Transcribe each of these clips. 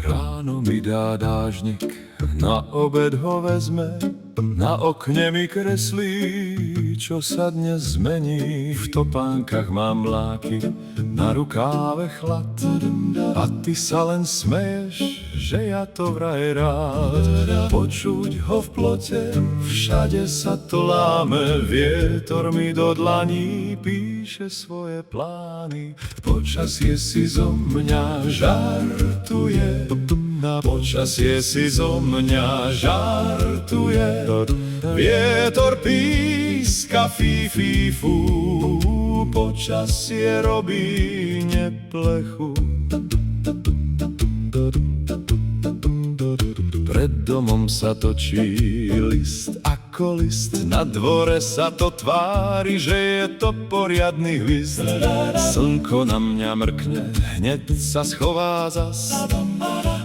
Ráno mi dá dážnik, na obed ho vezme, na okne mi kreslí, čo sa dnes zmení. V topánkach mám mláky, na rukáve chlad, a ty sa len smeješ, že ja to vraj rád. Počuť ho v plote, všade sa to láme, vietor mi do dlaní píše svoje plány. Počasie si zo mňa žartuje, počasie si zo mňa žartuje. Vietor píska fí, fí, fú, počasie robí neplechu. Pred domom sa točí list ako list, na dvore sa to tvári, že je to poriadny hvizd. Slnko na mňa mrkne, hneď sa schová zas,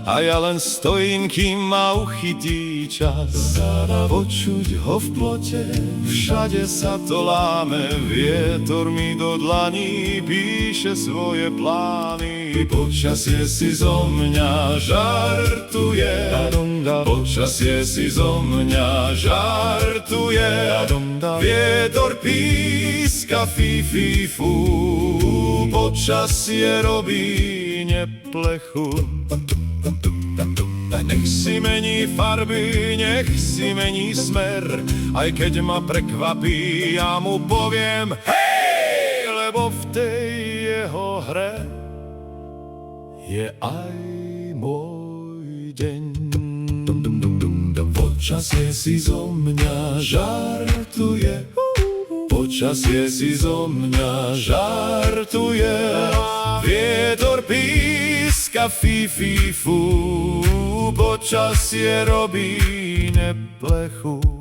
a ja len stojím, kým ma uchytí čas. Počuť ho v plote, všade sa to láme, vietor mi do dlaní píše svoje plány. Počasie si zo mňa žartuje, počasie si zo mňa žartuje. Vietor píska fí, fí, fú, počasie robí neplechu. Nech si mení farby, nech si mení smer, aj keď ma prekvapí, ja mu poviem hej, lebo v tej jeho hre je aj môj deň. Počasie si zo mňa žartuje, počasie si zo mňa žartuje. Vietor píska fí, fí, fú, počasie robí neplechu.